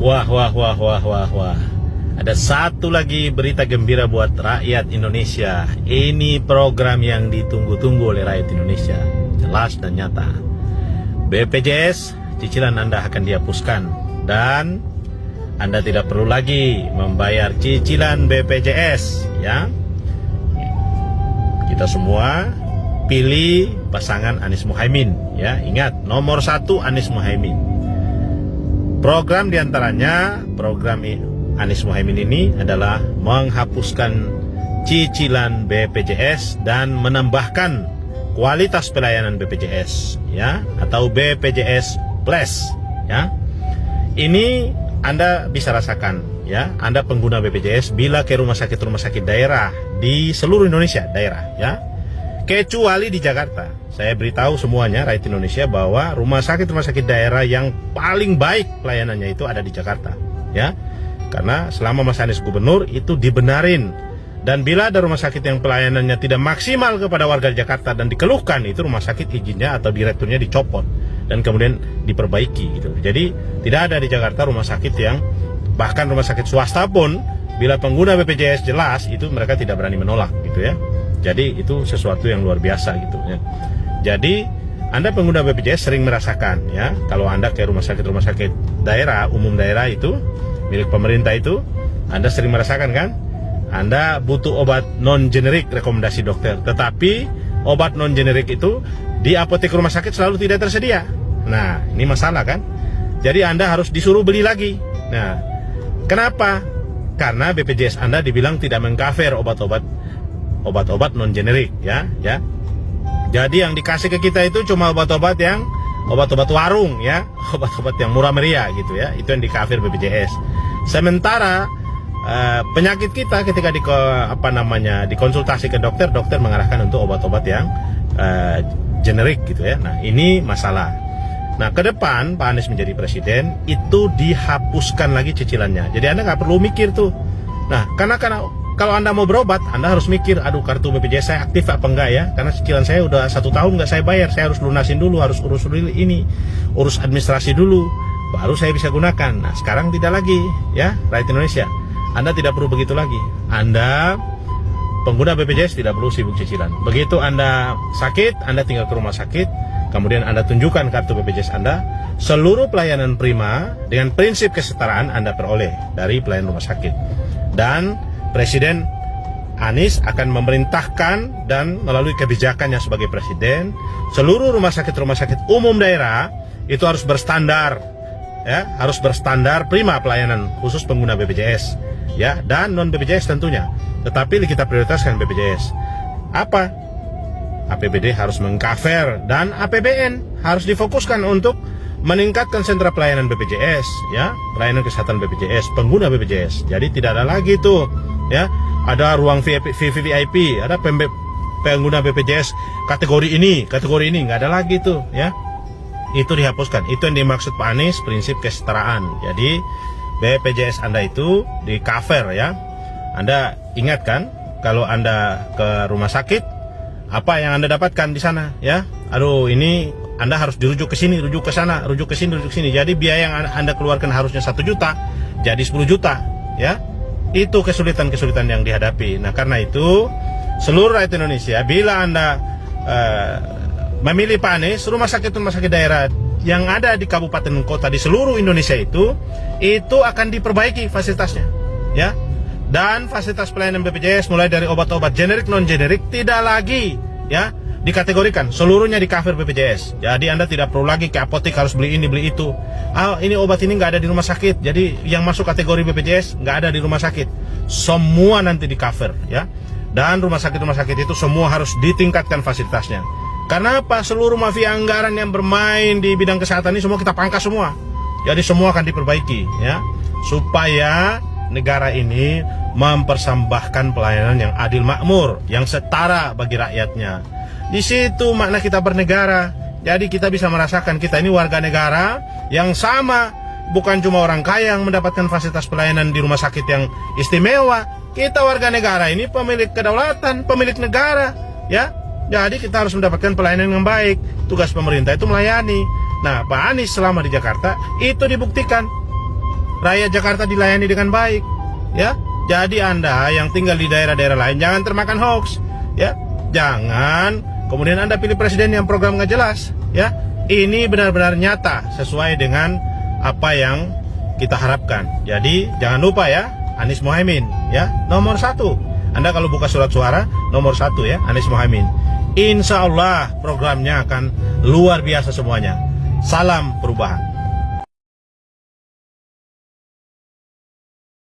Wah, wah, wah, wah, wah, wah. Ada satu lagi berita gembira buat rakyat Indonesia. Ini program yang ditunggu-tunggu oleh rakyat Indonesia. Jelas dan nyata. BPJS, cicilan Anda akan dihapuskan. Dan Anda tidak perlu lagi membayar cicilan BPJS. Ya, kita semua pilih pasangan Anies Muhaimin. Ya, ingat, nomor 1 Anies Muhaimin. Program diantaranya, program Anies Muhaimin ini adalah menghapuskan cicilan BPJS dan menambahkan kualitas pelayanan BPJS, ya, atau BPJS Plus, ya. Ini Anda bisa rasakan, ya, Anda pengguna BPJS bila ke rumah sakit daerah di seluruh Indonesia, daerah, ya. Kecuali di Jakarta. Saya beritahu semuanya rakyat Indonesia bahwa rumah sakit daerah yang paling baik pelayanannya itu ada di Jakarta, ya. Karena selama masa Anies gubernur itu dibenarin. Dan bila ada rumah sakit yang pelayanannya tidak maksimal kepada warga Jakarta dan dikeluhkan, itu rumah sakit izinnya atau direkturnya dicopot dan kemudian diperbaiki gitu. Jadi tidak ada di Jakarta rumah sakit yang, bahkan rumah sakit swasta pun bila pengguna BPJS jelas itu mereka tidak berani menolak gitu, ya. Jadi itu sesuatu yang luar biasa gitu, ya. Jadi Anda pengguna BPJS sering merasakan, ya, kalau Anda ke rumah sakit daerah, umum daerah itu milik pemerintah itu, Anda sering merasakan kan, Anda butuh obat non generik rekomendasi dokter, tetapi obat non generik itu di apotek rumah sakit selalu tidak tersedia. Nah, ini masalah kan? Jadi Anda harus disuruh beli lagi. Nah, kenapa? Karena BPJS Anda dibilang tidak mengcover obat-obat non generik, ya. Jadi yang dikasih ke kita itu cuma obat-obat warung, ya, obat-obat yang murah meriah gitu, ya. Itu yang di-cover BPJS. Sementara penyakit kita ketika dikonsultasi ke dokter mengarahkan untuk obat-obat yang generik gitu, ya. Nah, ini masalah. Nah, ke depan Pak Anies menjadi presiden itu dihapuskan lagi cicilannya. Jadi Anda nggak perlu mikir tuh. Nah, karena kalau Anda mau berobat, Anda harus mikir, aduh, kartu BPJS saya aktif apa enggak, ya? Karena cicilan saya udah 1 tahun nggak saya bayar, saya harus lunasin dulu, harus urus administrasi dulu, baru saya bisa gunakan. Nah, sekarang tidak lagi, ya, rakyat Indonesia. Anda tidak perlu begitu lagi. Anda pengguna BPJS tidak perlu sibuk cicilan. Begitu Anda sakit, Anda tinggal ke rumah sakit, kemudian Anda tunjukkan kartu BPJS Anda, seluruh pelayanan prima dengan prinsip kesetaraan Anda peroleh dari pelayanan rumah sakit. Dan Presiden Anies akan memerintahkan dan melalui kebijakannya sebagai presiden, seluruh rumah sakit umum daerah itu harus berstandar, ya, harus berstandar prima pelayanan khusus pengguna BPJS, ya, dan non BPJS tentunya. Tetapi kita prioritaskan BPJS. Apa? APBD harus mengcover dan APBN harus difokuskan untuk meningkatkan sentra pelayanan BPJS, ya, pelayanan kesehatan BPJS, pengguna BPJS. Jadi tidak ada lagi tuh, ya, ada ruang VIP, ada pengguna BPJS kategori ini nggak ada lagi tuh, ya. Itu dihapuskan. Itu yang dimaksud Pak Anies, prinsip kesetaraan. Jadi BPJS Anda itu di cover, ya. Anda ingat kan, kalau Anda ke rumah sakit, apa yang Anda dapatkan di sana, ya? Aduh, ini Anda harus dirujuk ke sini, rujuk ke sana, rujuk ke sini. Jadi biaya yang Anda keluarkan harusnya 1 juta, jadi 10 juta, ya. Itu kesulitan yang dihadapi. Nah, karena itu seluruh rakyat Indonesia, bila Anda memilih Pak Anies, rumah sakit daerah yang ada di kabupaten kota di seluruh Indonesia itu akan diperbaiki fasilitasnya, ya. Dan fasilitas pelayanan BPJS mulai dari obat-obat generik non generik tidak lagi, ya, dikategorikan, seluruhnya di cover BPJS. Jadi Anda tidak perlu lagi ke apotek harus beli ini beli itu. Ini obat ini nggak ada di rumah sakit, jadi yang masuk kategori BPJS nggak ada di rumah sakit. Semua nanti di cover, ya. Dan rumah sakit itu semua harus ditingkatkan fasilitasnya. Karena apa? Seluruh mafia anggaran yang bermain di bidang kesehatan ini semua kita pangkas semua. Jadi semua akan diperbaiki, ya, supaya negara ini mempersembahkan pelayanan yang adil makmur, yang setara bagi rakyatnya. Di situ makna kita bernegara. Jadi kita bisa merasakan kita ini warga negara yang sama, bukan cuma orang kaya yang mendapatkan fasilitas pelayanan di rumah sakit yang istimewa. Kita warga negara ini pemilik kedaulatan, pemilik negara, ya. Jadi kita harus mendapatkan pelayanan yang baik. Tugas pemerintah itu melayani. Nah, Pak Anies selama di Jakarta itu dibuktikan. rakyat Jakarta dilayani dengan baik, ya. Jadi Anda yang tinggal di daerah-daerah lain jangan termakan hoax, ya. Jangan kemudian Anda pilih presiden yang program nggak jelas, ya. Ini benar-benar nyata sesuai dengan apa yang kita harapkan. Jadi jangan lupa ya, Anies Mohaimin, ya, nomor 1. Anda kalau buka surat suara nomor 1 ya, Anies Mohaimin. Insya Allah programnya akan luar biasa semuanya. Salam perubahan.